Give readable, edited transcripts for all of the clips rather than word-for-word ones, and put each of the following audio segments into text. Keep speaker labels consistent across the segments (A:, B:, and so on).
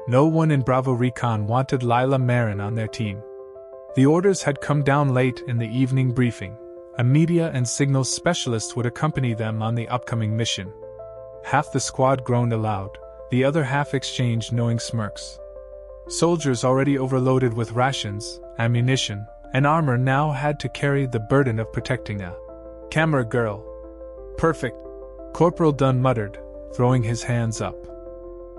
A: No one in Bravo Recon wanted Lila Marin on their team. The orders had come down late in the evening briefing. A media and signals specialist would accompany them on the upcoming mission. Half the squad groaned aloud, the other half exchanged knowing smirks. Soldiers already overloaded with rations, ammunition, and armor now had to carry the burden of protecting a camera girl. Perfect, Corporal Dunn muttered, throwing his hands up.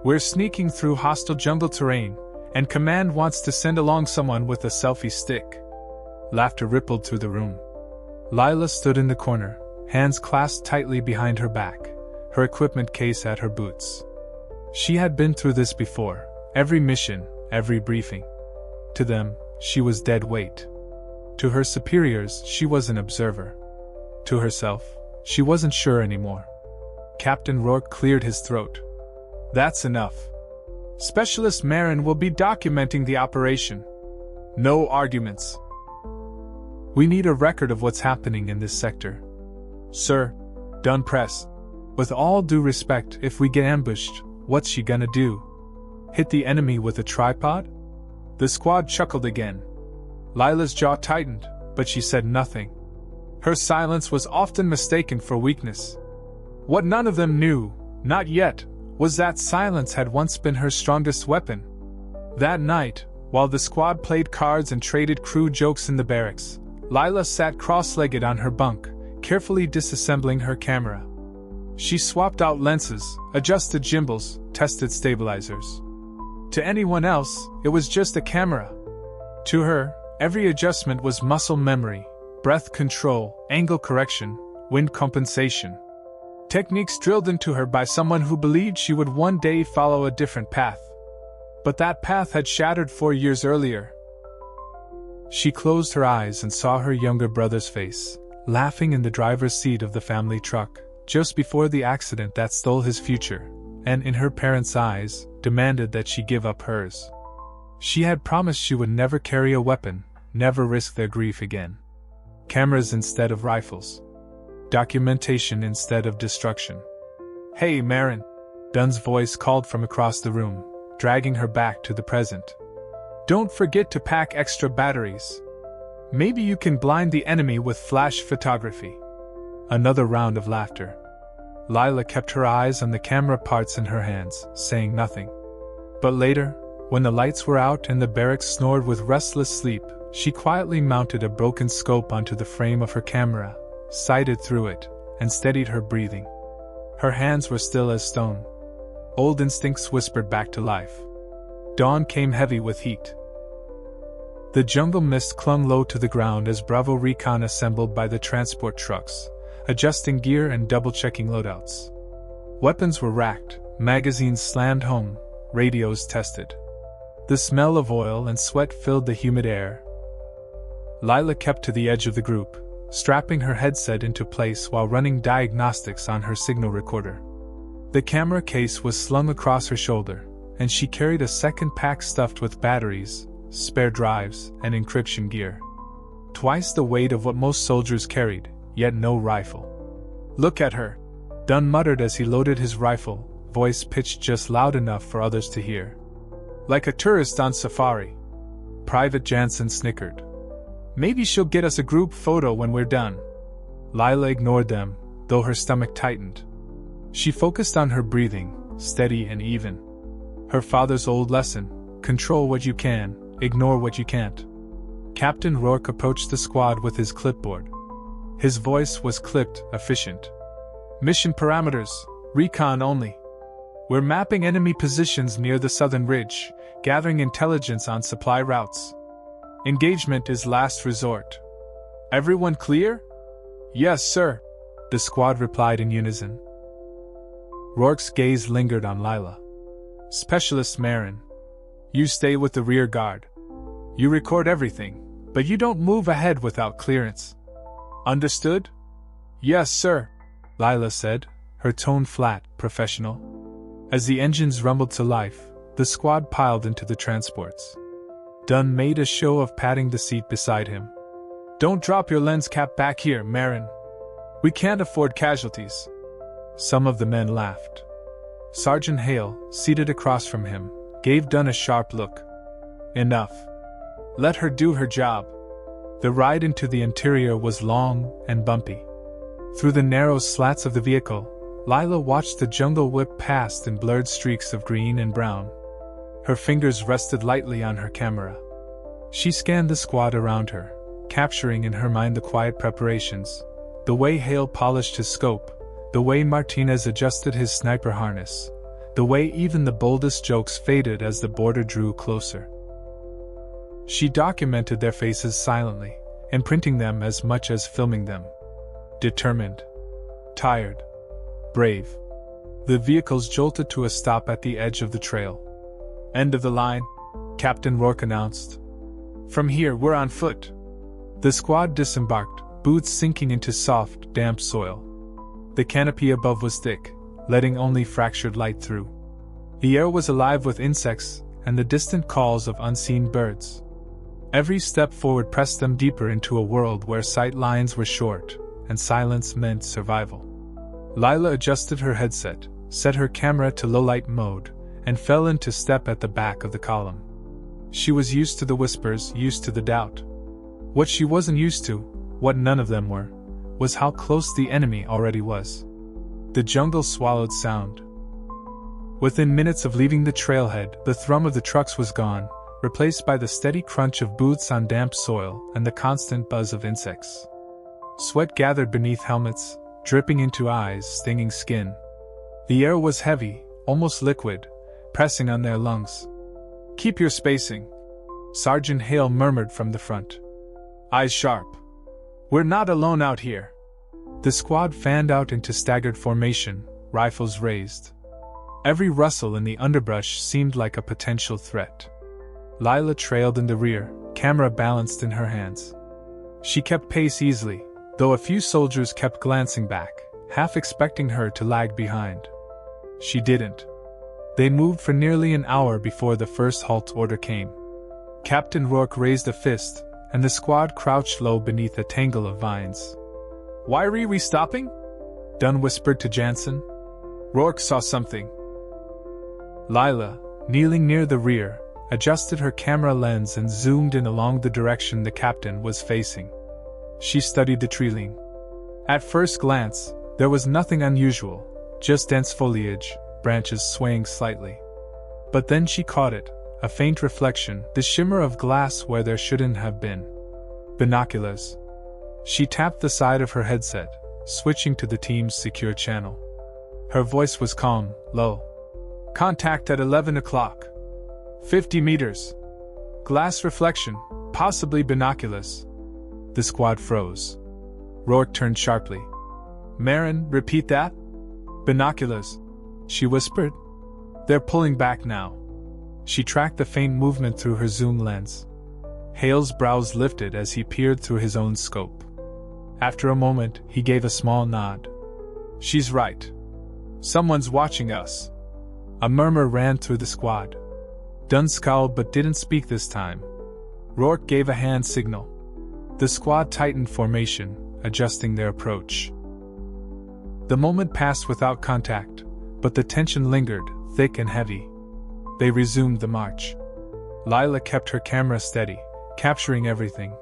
A: We're sneaking through hostile jungle terrain, and Command wants to send along someone with a selfie stick. Laughter rippled through the room. Lila stood in the corner, hands clasped tightly behind her back, her equipment case at her boots. She had been through this before, every mission, every briefing. To them, she was dead weight. To her superiors, she was an observer. To herself, she wasn't sure anymore. Captain Rourke cleared his throat. That's enough. Specialist Marin will be documenting the operation. No arguments. We need a record of what's happening in this sector. Sir, Dunn pressed. With all due respect, if we get ambushed, what's she gonna do? Hit the enemy with a tripod? The squad chuckled again. Lila's jaw tightened, but she said nothing. Her silence was often mistaken for weakness. What none of them knew, not yet, was that silence had once been her strongest weapon. That night, while the squad played cards and traded crude jokes in the barracks, Lila sat cross-legged on her bunk, carefully disassembling her camera. She swapped out lenses, adjusted gimbals, tested stabilizers. To anyone else, it was just a camera. To her, every adjustment was muscle memory, breath control, angle correction, wind compensation. Techniques drilled into her by someone who believed she would one day follow a different path. But that path had shattered 4 years earlier. She closed her eyes and saw her younger brother's face, laughing in the driver's seat of the family truck, just before the accident that stole his future, and in her parents' eyes, demanded that she give up hers. She had promised she would never carry a weapon, never risk their grief again. Cameras instead of rifles. Documentation instead of destruction. Hey, Marin, Dunn's voice called from across the room, dragging her back to the present. Don't forget to pack extra batteries. Maybe you can blind the enemy with flash photography. Another round of laughter. Lila kept her eyes on the camera parts in her hands, saying nothing. But later, when the lights were out and the barracks snored with restless sleep, she quietly mounted a broken scope onto the frame of her camera, sighted through it, and steadied her breathing. Her hands were still as stone. Old instincts whispered back to life. Dawn came heavy with heat. The jungle mist clung low to the ground as Bravo Recon assembled by the transport trucks, adjusting gear and double-checking loadouts. Weapons were racked, magazines slammed home, radios tested. The smell of oil and sweat filled the humid air. Lila kept to the edge of the group, strapping her headset into place while running diagnostics on her signal recorder. The camera case was slung across her shoulder, and she carried a second pack stuffed with batteries, spare drives, and encryption gear. Twice the weight of what most soldiers carried, yet no rifle. Look at her, Dunn muttered as he loaded his rifle, voice pitched just loud enough for others to hear. Like a tourist on safari. Private Jansen snickered. Maybe she'll get us a group photo when we're done. Lila ignored them, though her stomach tightened. She focused on her breathing, steady and even. Her father's old lesson, control what you can, ignore what you can't. Captain Rourke approached the squad with his clipboard. His voice was clipped, efficient. Mission parameters, recon only. We're mapping enemy positions near the southern ridge, gathering intelligence on supply routes. Engagement is last resort. Everyone clear? Yes, sir, the squad replied in unison. Rourke's gaze lingered on Lila. Specialist Marin, you stay with the rear guard. You record everything, but you don't move ahead without clearance. Understood? Yes, sir, Lila said, her tone flat, professional. As the engines rumbled to life, the squad piled into the transports. Dunn made a show of patting the seat beside him. Don't drop your lens cap back here, Marin. We can't afford casualties. Some of the men laughed. Sergeant Hale, seated across from him, gave Dunn a sharp look. Enough. Let her do her job. The ride into the interior was long and bumpy. Through the narrow slats of the vehicle, Lila watched the jungle whip past in blurred streaks of green and brown. Her fingers rested lightly on her camera. She scanned the squad around her, capturing in her mind the quiet preparations, the way Hale polished his scope, the way Martinez adjusted his sniper harness, the way even the boldest jokes faded as the border drew closer. She documented their faces silently, imprinting them as much as filming them. Determined. Tired. Brave. The vehicles jolted to a stop at the edge of the trail. End of the line, Captain Rourke announced. From here, we're on foot. The squad disembarked, boots sinking into soft, damp soil. The canopy above was thick, letting only fractured light through. The air was alive with insects and the distant calls of unseen birds. Every step forward pressed them deeper into a world where sight lines were short and silence meant survival. Lila adjusted her headset, set her camera to low-light mode, and fell into step at the back of the column. She was used to the whispers, used to the doubt. What she wasn't used to, what none of them were, was how close the enemy already was. The jungle swallowed sound. Within minutes of leaving the trailhead, the thrum of the trucks was gone, replaced by the steady crunch of boots on damp soil and the constant buzz of insects. Sweat gathered beneath helmets, dripping into eyes, stinging skin. The air was heavy, almost liquid, pressing on their lungs. Keep your spacing, Sergeant Hale murmured from the front. Eyes sharp. We're not alone out here. The squad fanned out into staggered formation, rifles raised. Every rustle in the underbrush seemed like a potential threat. Lila trailed in the rear, camera balanced in her hands. She kept pace easily, though a few soldiers kept glancing back, half expecting her to lag behind. She didn't. They moved for nearly an hour before the first halt order came. Captain Rourke raised a fist, and the squad crouched low beneath a tangle of vines. Why are we stopping? Dunn whispered to Jansen. Rourke saw something. Lila, kneeling near the rear, adjusted her camera lens and zoomed in along the direction the captain was facing. She studied the tree-line. At first glance, there was nothing unusual, just dense foliage, branches swaying slightly. But then she caught it, a faint reflection, the shimmer of glass where there shouldn't have been. Binoculars. She tapped the side of her headset, switching to the team's secure channel. Her voice was calm, low. Contact at 11 o'clock. 50 meters. Glass reflection, possibly binoculars. The squad froze. Rourke turned sharply. Marin, repeat that? Binoculars, she whispered. They're pulling back now. She tracked the faint movement through her zoom lens. Hale's brows lifted as he peered through his own scope. After a moment, he gave a small nod. She's right. Someone's watching us. A murmur ran through the squad. Dunn scowled but didn't speak this time. Rourke gave a hand signal. The squad tightened formation, adjusting their approach. The moment passed without contact, but the tension lingered, thick and heavy. They resumed the march. Lila kept her camera steady, capturing everything,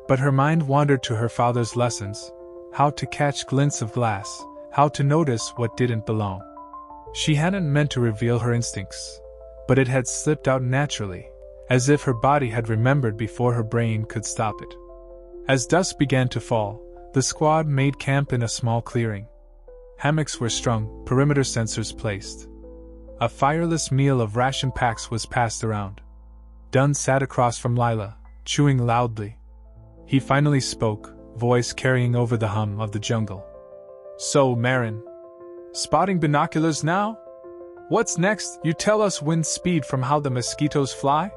A: but her mind wandered to her father's lessons, how to catch glints of glass, how to notice what didn't belong. She hadn't meant to reveal her instincts, but it had slipped out naturally, as if her body had remembered before her brain could stop it. As dusk began to fall, the squad made camp in a small clearing. Hammocks were strung, perimeter sensors placed. A fireless meal of ration packs was passed around. Dunn sat across from Lila, chewing loudly. He finally spoke, voice carrying over the hum of the jungle. So, Marin. Spotting binoculars now? What's next? You tell us wind speed from how the mosquitoes fly?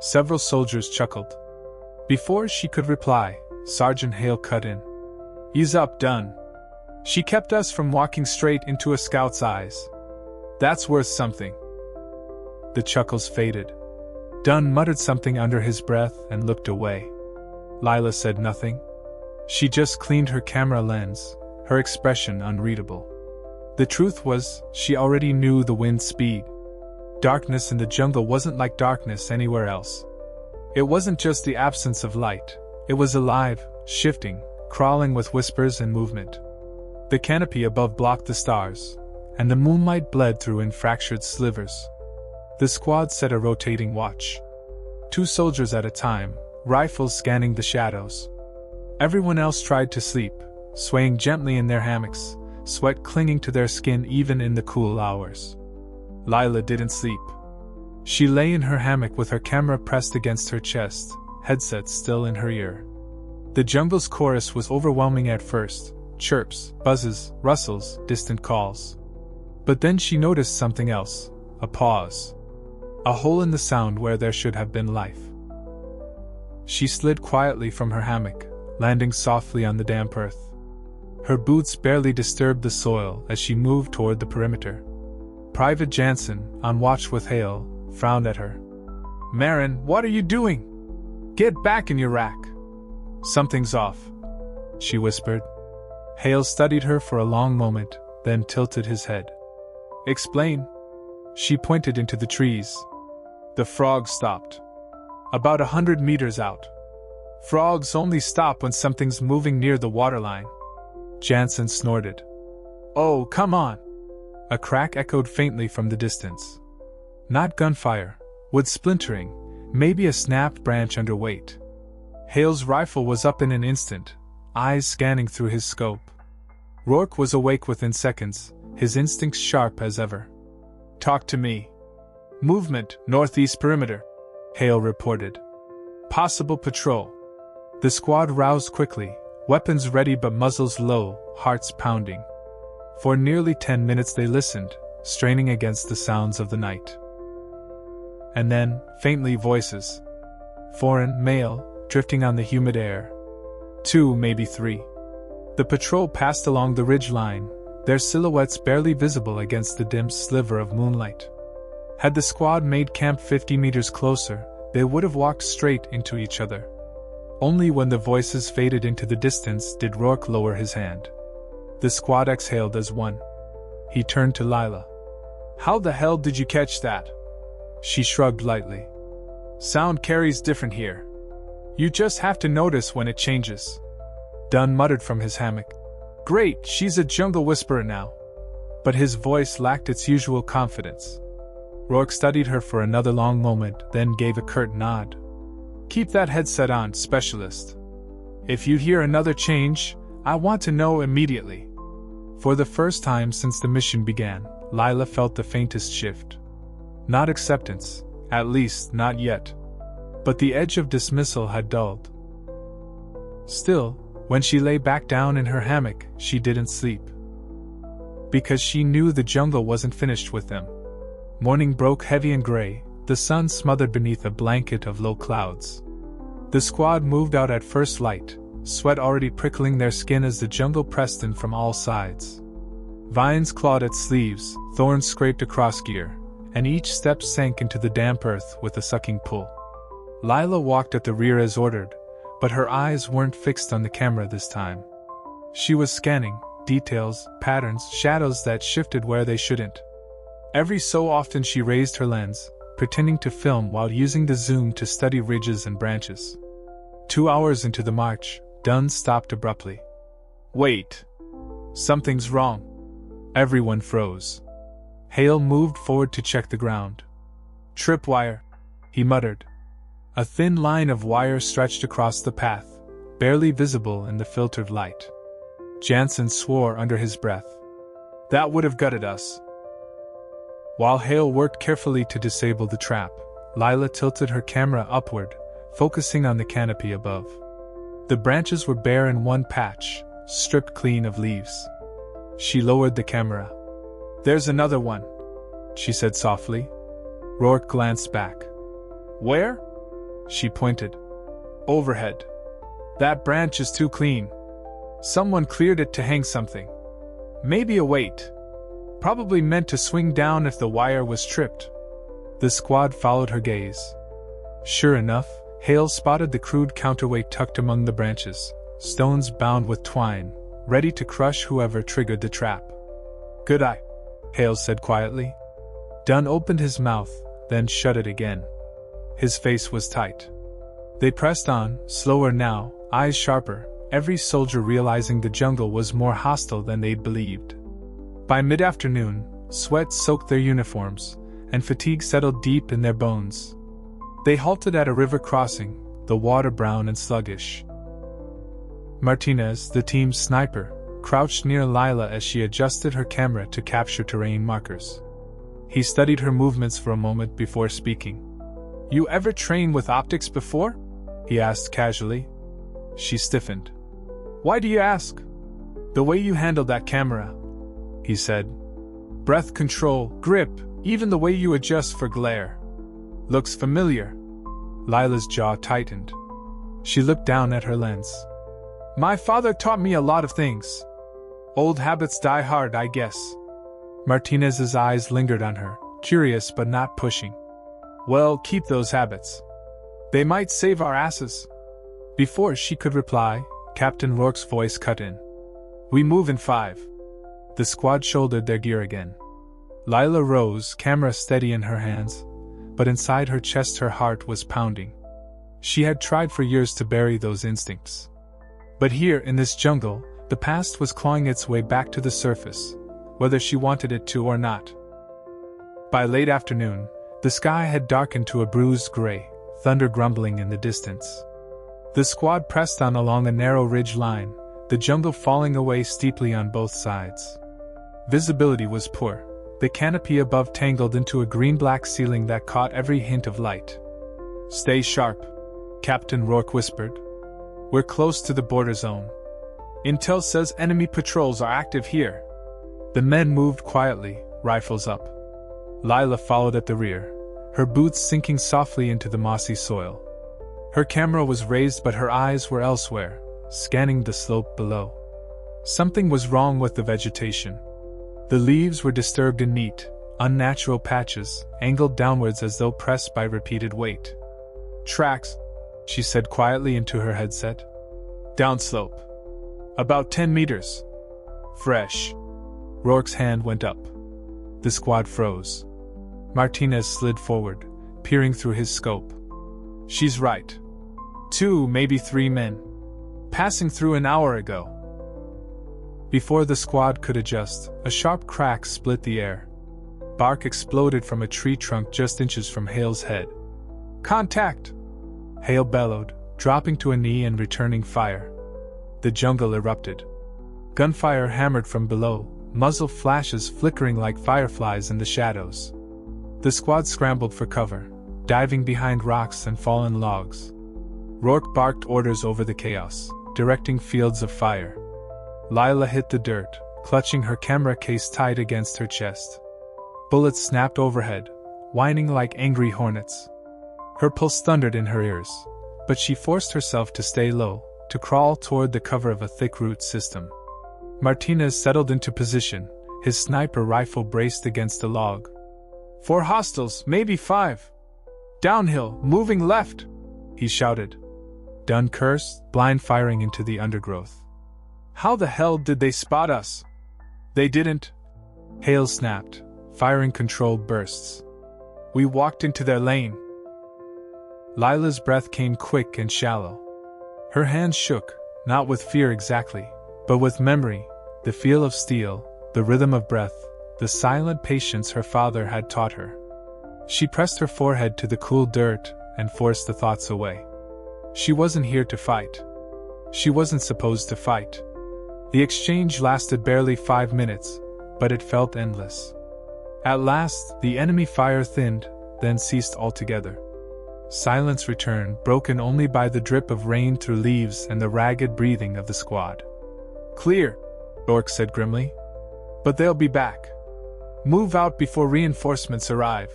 A: Several soldiers chuckled. Before she could reply, Sergeant Hale cut in. Ease up, Dunn. She kept us from walking straight into a scout's eyes. That's worth something. The chuckles faded. Dunn muttered something under his breath and looked away. Lila said nothing. She just cleaned her camera lens, her expression unreadable. The truth was, she already knew the wind speed. Darkness in the jungle wasn't like darkness anywhere else. It wasn't just the absence of light, it was alive, shifting, crawling with whispers and movement. The canopy above blocked the stars, and the moonlight bled through in fractured slivers. The squad set a rotating watch. 2 soldiers at a time, rifles scanning the shadows. Everyone else tried to sleep, swaying gently in their hammocks, sweat clinging to their skin even in the cool hours. Lila didn't sleep. She lay in her hammock with her camera pressed against her chest, headset still in her ear. The jungle's chorus was overwhelming at first, chirps, buzzes, rustles, distant calls. But then she noticed something else, a pause. A hole in the sound where there should have been life. She slid quietly from her hammock, landing softly on the damp earth. Her boots barely disturbed the soil as she moved toward the perimeter. Private Jansen, on watch with Hale, frowned at her. "Marin, what are you doing? Get back in your rack." "Something's off," she whispered. Hale studied her for a long moment, then tilted his head. "Explain." She pointed into the trees. The frog stopped. About 100 meters out. Frogs only stop when something's moving near the waterline. Jansen snorted. "Oh, come on." A crack echoed faintly from the distance. Not gunfire, wood splintering, maybe a snapped branch under weight. Hale's rifle was up in an instant, eyes scanning through his scope. Rourke was awake within seconds, his instincts sharp as ever. "Talk to me." "Movement, northeast perimeter," Hale reported. "Possible patrol." The squad roused quickly, weapons ready but muzzles low, hearts pounding. For nearly 10 minutes they listened, straining against the sounds of the night. And then, faintly, voices. Foreign, male, drifting on the humid air. 2, maybe 3. The patrol passed along the ridge line, their silhouettes barely visible against the dim sliver of moonlight. Had the squad made camp 50 meters closer, they would have walked straight into each other. Only when the voices faded into the distance did Rourke lower his hand. The squad exhaled as one. He turned to Lila. "How the hell did you catch that?" She shrugged lightly. "Sound carries different here. You just have to notice when it changes." Dunn muttered from his hammock. "Great, she's a jungle whisperer now." But his voice lacked its usual confidence. Rourke studied her for another long moment, then gave a curt nod. "Keep that headset on, specialist. If you hear another change, I want to know immediately." For the first time since the mission began, Lila felt the faintest shift. Not acceptance, at least not yet. But the edge of dismissal had dulled. Still, when she lay back down in her hammock, she didn't sleep. Because she knew the jungle wasn't finished with them. Morning broke heavy and gray, the sun smothered beneath a blanket of low clouds. The squad moved out at first light, sweat already prickling their skin as the jungle pressed in from all sides. Vines clawed at sleeves, thorns scraped across gear, and each step sank into the damp earth with a sucking pull. Lila walked at the rear as ordered, but her eyes weren't fixed on the camera this time. She was scanning, details, patterns, shadows that shifted where they shouldn't. Every so often she raised her lens, pretending to film while using the zoom to study ridges and branches. 2 hours into the march, Dunn stopped abruptly. "Wait. Something's wrong." Everyone froze. Hale moved forward to check the ground. "Tripwire," he muttered. A thin line of wire stretched across the path, barely visible in the filtered light. Jansen swore under his breath. "That would have gutted us." While Hale worked carefully to disable the trap, Lila tilted her camera upward, focusing on the canopy above. The branches were bare in one patch, stripped clean of leaves. She lowered the camera. "There's another one," she said softly. Rourke glanced back. "Where?" She pointed. "Overhead. That branch is too clean. Someone cleared it to hang something. Maybe a weight. Probably meant to swing down if the wire was tripped." The squad followed her gaze. Sure enough, Hale spotted the crude counterweight tucked among the branches, stones bound with twine, ready to crush whoever triggered the trap. "Good eye," Hale said quietly. Dunn opened his mouth, then shut it again. His face was tight. They pressed on, slower now, eyes sharper, every soldier realizing the jungle was more hostile than they'd believed. By mid-afternoon, sweat soaked their uniforms, and fatigue settled deep in their bones. They halted at a river crossing, the water brown and sluggish. Martinez, the team's sniper, crouched near Lila as she adjusted her camera to capture terrain markers. He studied her movements for a moment before speaking. "You ever train with optics before?" he asked casually. She stiffened. "Why do you ask?" "The way you handled that camera," he said. "Breath control, grip, even the way you adjust for glare. Looks familiar." Lila's jaw tightened. She looked down at her lens. "My father taught me a lot of things. Old habits die hard, I guess." Martinez's eyes lingered on her, curious but not pushing. "Well, keep those habits. They might save our asses." Before she could reply, Captain Rourke's voice cut in. "We move in 5. The squad shouldered their gear again. Lila rose, camera steady in her hands, but inside her chest her heart was pounding. She had tried for years to bury those instincts. But here, in this jungle, the past was clawing its way back to the surface, whether she wanted it to or not. By late afternoon, the sky had darkened to a bruised gray, thunder grumbling in the distance. The squad pressed on along a narrow ridge line, the jungle falling away steeply on both sides. Visibility was poor, the canopy above tangled into a green-black ceiling that caught every hint of light. "Stay sharp," Captain Rourke whispered. "We're close to the border zone. Intel says enemy patrols are active here." The men moved quietly, rifles up. Lila followed at the rear, her boots sinking softly into the mossy soil. Her camera was raised but her eyes were elsewhere, scanning the slope below. Something was wrong with the vegetation. The leaves were disturbed in neat, unnatural patches, angled downwards as though pressed by repeated weight. "Tracks," she said quietly into her headset. "Downslope. About 10 meters. Fresh." Rourke's hand went up. The squad froze. Martinez slid forward, peering through his scope. "She's right. 2, maybe 3 men. Passing through an hour ago." Before the squad could adjust, a sharp crack split the air. Bark exploded from a tree trunk just inches from Hale's head. "Contact!" Hale bellowed, dropping to a knee and returning fire. The jungle erupted. Gunfire hammered from below, muzzle flashes flickering like fireflies in the shadows. The squad scrambled for cover, diving behind rocks and fallen logs. Rourke barked orders over the chaos, directing fields of fire. Lila hit the dirt, clutching her camera case tight against her chest. Bullets snapped overhead, whining like angry hornets. Her pulse thundered in her ears, but she forced herself to stay low, to crawl toward the cover of a thick root system. Martinez settled into position, his sniper rifle braced against a log. 4 hostiles, maybe 5. Downhill, moving left, he shouted. Dunn cursed, blind firing into the undergrowth. "How the hell did they spot us?" "They didn't," Hale snapped, firing controlled bursts. "We walked into their lane." Lila's breath came quick and shallow. Her hands shook, not with fear exactly, but with memory, the feel of steel, the rhythm of breath, the silent patience her father had taught her. She pressed her forehead to the cool dirt and forced the thoughts away. She wasn't here to fight. She wasn't supposed to fight. The exchange lasted barely 5 minutes, but it felt endless. At last, the enemy fire thinned, then ceased altogether. Silence returned, broken only by the drip of rain through leaves and the ragged breathing of the squad. "Clear," Rourke said grimly. "But they'll be back. Move out before reinforcements arrive."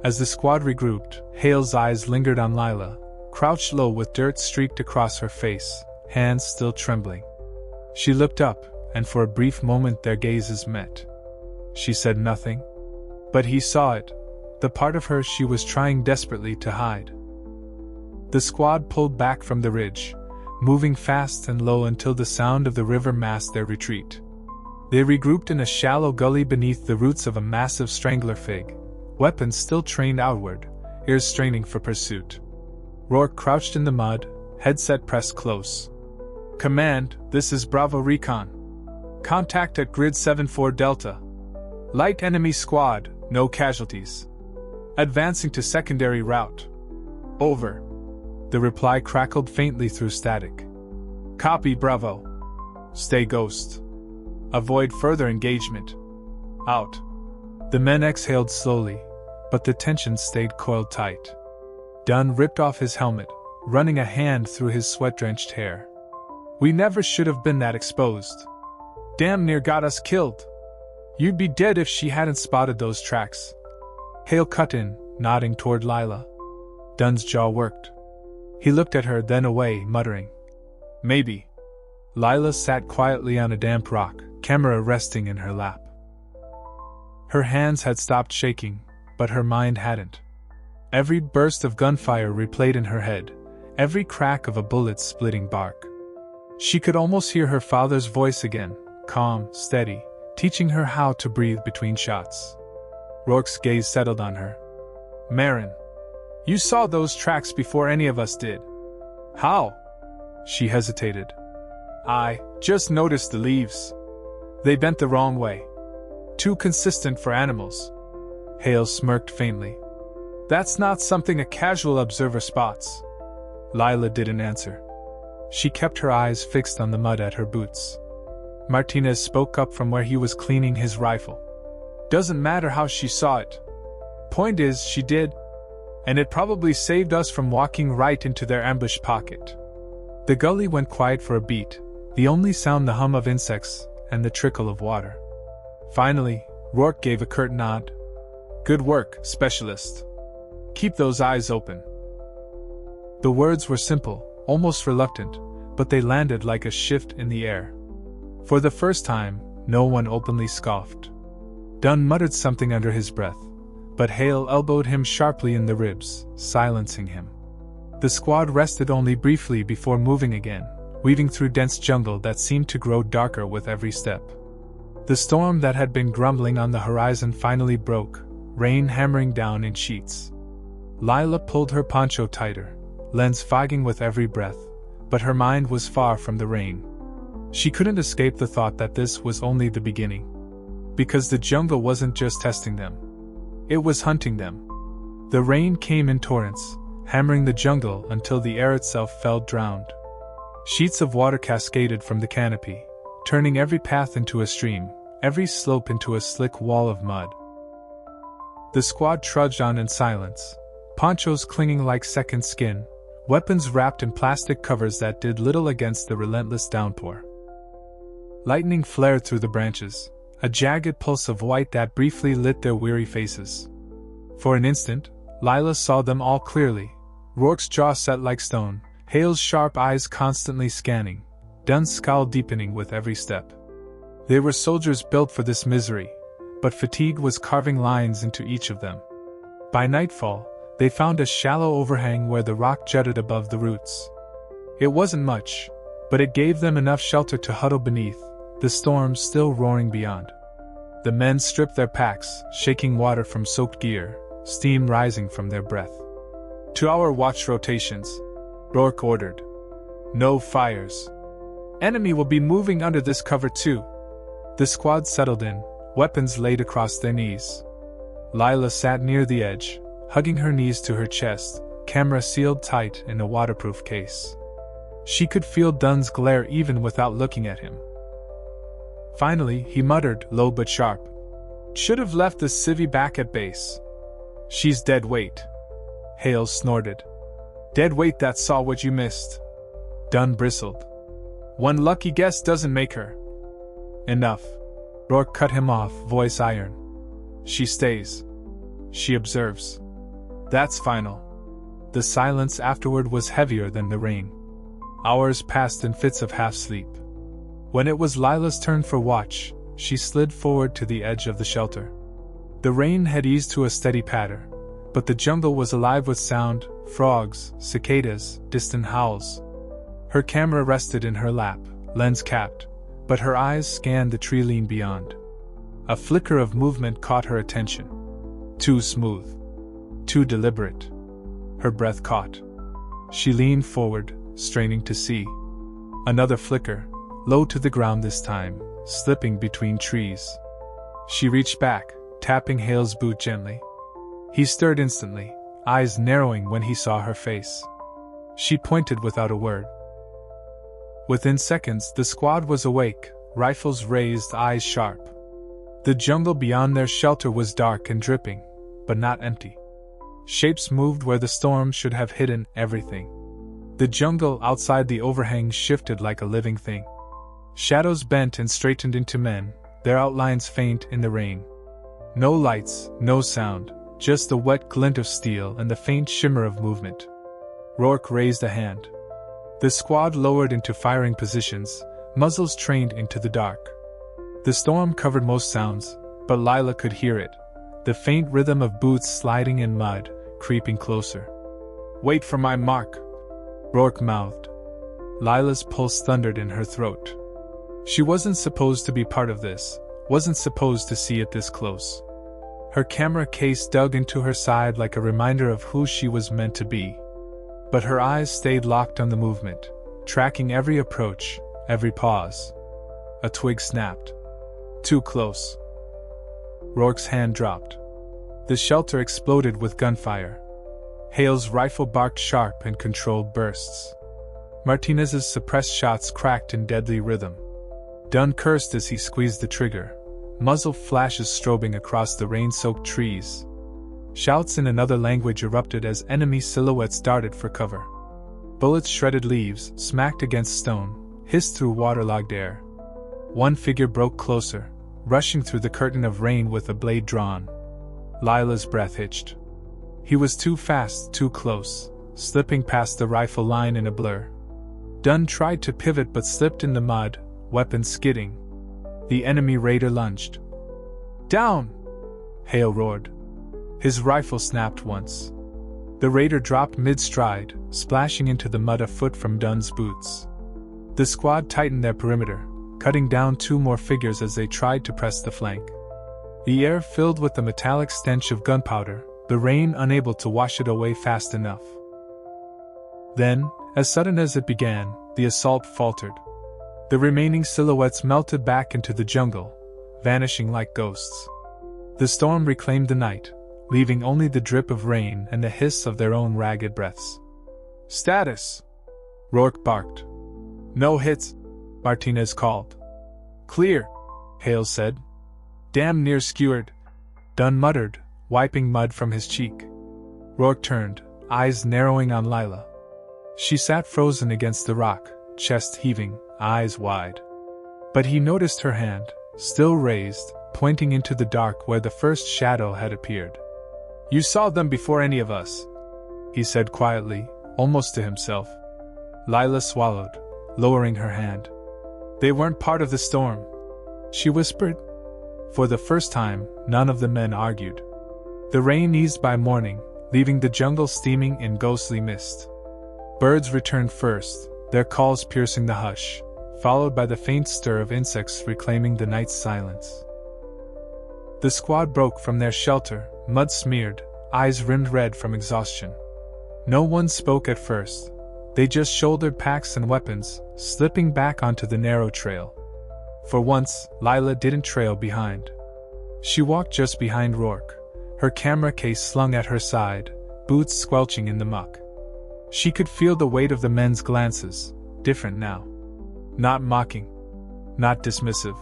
A: As the squad regrouped, Hale's eyes lingered on Lila, crouched low with dirt streaked across her face, hands still trembling. She looked up, and for a brief moment their gazes met. She said nothing. But he saw it, the part of her she was trying desperately to hide. The squad pulled back from the ridge, moving fast and low until the sound of the river masked their retreat. They regrouped in a shallow gully beneath the roots of a massive strangler fig, weapons still trained outward, ears straining for pursuit. Rourke crouched in the mud, headset pressed close. "Command, this is Bravo Recon. Contact at Grid 74 Delta. Light enemy squad, no casualties. Advancing to secondary route. Over." The reply crackled faintly through static. "Copy, Bravo. Stay Ghost. Avoid further engagement. Out." The men exhaled slowly, but the tension stayed coiled tight. Dunn ripped off his helmet, running a hand through his sweat-drenched hair. "We never should have been that exposed. Damn near got us killed. You'd be dead if she hadn't spotted those tracks." Hale cut in, nodding toward Lila. Dunn's jaw worked. He looked at her, then away, muttering, "Maybe." Lila sat quietly on a damp rock, camera resting in her lap. Her hands had stopped shaking, but her mind hadn't. Every burst of gunfire replayed in her head, every crack of a bullet splitting bark. She could almost hear her father's voice again, calm, steady, teaching her how to breathe between shots. Rourke's gaze settled on her. "Marin, you saw those tracks before any of us did. How?" She hesitated. "I just noticed the leaves. They bent the wrong way. Too consistent for animals." Hale smirked faintly. "That's not something a casual observer spots." Lila didn't answer. She kept her eyes fixed on the mud at her boots. Martinez spoke up from where he was cleaning his rifle. "Doesn't matter how she saw it. Point is, she did. And it probably saved us from walking right into their ambush pocket." The gully went quiet for a beat, the only sound the hum of insects and the trickle of water. Finally, Rourke gave a curt nod. "Good work, specialist. Keep those eyes open." The words were simple, almost reluctant, but they landed like a shift in the air. For the first time, no one openly scoffed. Dunn muttered something under his breath, but Hale elbowed him sharply in the ribs, silencing him. The squad rested only briefly before moving again, weaving through dense jungle that seemed to grow darker with every step. The storm that had been grumbling on the horizon finally broke, rain hammering down in sheets. Lila pulled her poncho tighter, lens fogging with every breath, but her mind was far from the rain. She couldn't escape the thought that this was only the beginning. Because the jungle wasn't just testing them. It was hunting them. The rain came in torrents, hammering the jungle until the air itself felt drowned. Sheets of water cascaded from the canopy, turning every path into a stream, every slope into a slick wall of mud. The squad trudged on in silence, ponchos clinging like second skin, weapons wrapped in plastic covers that did little against the relentless downpour. Lightning flared through the branches, a jagged pulse of white that briefly lit their weary faces. For an instant, Lila saw them all clearly, Rourke's jaw set like stone, Hale's sharp eyes constantly scanning, Dunn's scowl deepening with every step. They were soldiers built for this misery, but fatigue was carving lines into each of them. By nightfall, they found a shallow overhang where the rock jutted above the roots. It wasn't much, but it gave them enough shelter to huddle beneath, the storm still roaring beyond. The men stripped their packs, shaking water from soaked gear, steam rising from their breath. 2-hour watch rotations, Rourke ordered. No fires. Enemy will be moving under this cover too. The squad settled in, weapons laid across their knees. Lila sat near the edge, hugging her knees to her chest, camera sealed tight in a waterproof case. She could feel Dunn's glare even without looking at him. Finally, he muttered, low but sharp. "Should have left the civvy back at base. She's dead weight." Hale snorted. "Dead weight that saw what you missed." Dunn bristled. "One lucky guess doesn't make her." "Enough." Rourke cut him off, voice iron. "She stays. She observes. That's final." The silence afterward was heavier than the rain. Hours passed in fits of half-sleep. When it was Lila's turn for watch, she slid forward to the edge of the shelter. The rain had eased to a steady patter, but the jungle was alive with sound, frogs, cicadas, distant howls. Her camera rested in her lap, lens capped, but her eyes scanned the tree line beyond. A flicker of movement caught her attention. Too smooth. Too deliberate. Her breath caught. She leaned forward, straining to see. Another flicker, low to the ground this time, slipping between trees. She reached back, tapping Hale's boot gently. He stirred instantly, eyes narrowing when he saw her face. She pointed without a word. Within seconds, the squad was awake, rifles raised, eyes sharp. The jungle beyond their shelter was dark and dripping, but not empty. Shapes moved where the storm should have hidden everything. The jungle outside the overhang shifted like a living thing. Shadows bent and straightened into men, their outlines faint in the rain. No lights, no sound, just the wet glint of steel and the faint shimmer of movement. Rourke raised a hand. The squad lowered into firing positions, muzzles trained into the dark. The storm covered most sounds, but Lila could hear it, the faint rhythm of boots sliding in mud, creeping closer. "Wait for my mark," Rourke mouthed. Lila's pulse thundered in her throat. She wasn't supposed to be part of this, wasn't supposed to see it this close. Her camera case dug into her side like a reminder of who she was meant to be. But her eyes stayed locked on the movement, tracking every approach, every pause. A twig snapped. Too close. Rourke's hand dropped. The shelter exploded with gunfire. Hale's rifle barked sharp and controlled bursts. Martinez's suppressed shots cracked in deadly rhythm. Dunn cursed as he squeezed the trigger, muzzle flashes strobing across the rain-soaked trees. Shouts in another language erupted as enemy silhouettes darted for cover. Bullets shredded leaves, smacked against stone, hissed through waterlogged air. One figure broke closer, rushing through the curtain of rain with a blade drawn. Lila's breath hitched. He was too fast, too close, slipping past the rifle line in a blur. Dunn tried to pivot but slipped in the mud, weapon skidding. The enemy raider lunged. "Down!" Hale roared. His rifle snapped once. The raider dropped mid-stride, splashing into the mud a foot from Dunn's boots. The squad tightened their perimeter, cutting down two more figures as they tried to press the flank. The air filled with the metallic stench of gunpowder, the rain unable to wash it away fast enough. Then, as sudden as it began, the assault faltered. The remaining silhouettes melted back into the jungle, vanishing like ghosts. The storm reclaimed the night, leaving only the drip of rain and the hiss of their own ragged breaths. "Status!" Rourke barked. "No hits," Martinez called. "Clear," Hale said. "Damn near skewered," Dunn muttered, wiping mud from his cheek. Rourke turned, eyes narrowing on Lila. She sat frozen against the rock, chest heaving, eyes wide. But he noticed her hand, still raised, pointing into the dark where the first shadow had appeared. "You saw them before any of us," he said quietly, almost to himself. Lila swallowed, lowering her hand. "They weren't part of the storm," she whispered. For the first time, none of the men argued. The rain eased by morning, leaving the jungle steaming in ghostly mist. Birds returned first, their calls piercing the hush, followed by the faint stir of insects reclaiming the night's silence. The squad broke from their shelter, mud-smeared, eyes rimmed red from exhaustion. No one spoke at first. They just shouldered packs and weapons, slipping back onto the narrow trail. For once, Lila didn't trail behind. She walked just behind Rourke, her camera case slung at her side, boots squelching in the muck. She could feel the weight of the men's glances, different now. Not mocking. Not dismissive.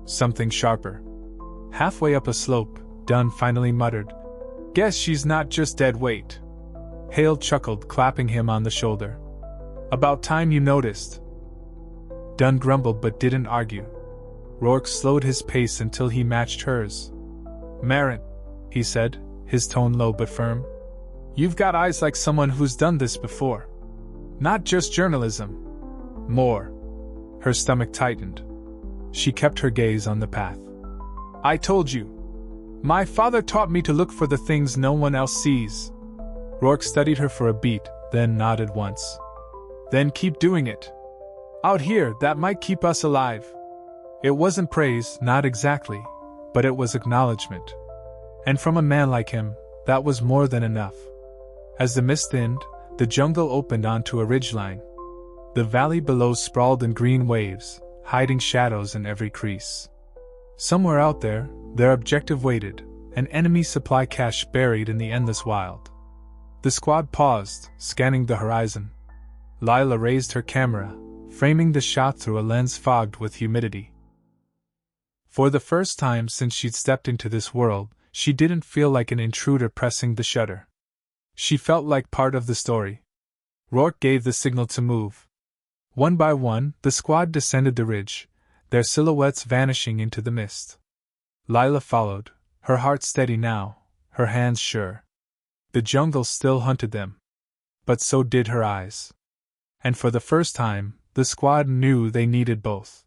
A: Something sharper. Halfway up a slope, Dunn finally muttered, "Guess she's not just dead weight." Hale chuckled, clapping him on the shoulder. "About time you noticed." Dunn grumbled but didn't argue. Rourke slowed his pace until he matched hers. "Marin," he said, his tone low but firm. "You've got eyes like someone who's done this before. Not just journalism. More." Her stomach tightened. She kept her gaze on the path. "I told you. My father taught me to look for the things no one else sees." Rourke studied her for a beat, then nodded once. "Then keep doing it. Out here, that might keep us alive." It wasn't praise, not exactly, but it was acknowledgement. And from a man like him, that was more than enough. As the mist thinned, the jungle opened onto a ridgeline. The valley below sprawled in green waves, hiding shadows in every crease. Somewhere out there, their objective waited, an enemy supply cache buried in the endless wild. The squad paused, scanning the horizon. Lila raised her camera, framing the shot through a lens fogged with humidity. For the first time since she'd stepped into this world, she didn't feel like an intruder pressing the shutter. She felt like part of the story. Rourke gave the signal to move. One by one, the squad descended the ridge, their silhouettes vanishing into the mist. Lila followed, her heart steady now, her hands sure. The jungle still hunted them. But so did her eyes. And for the first time, the squad knew they needed both.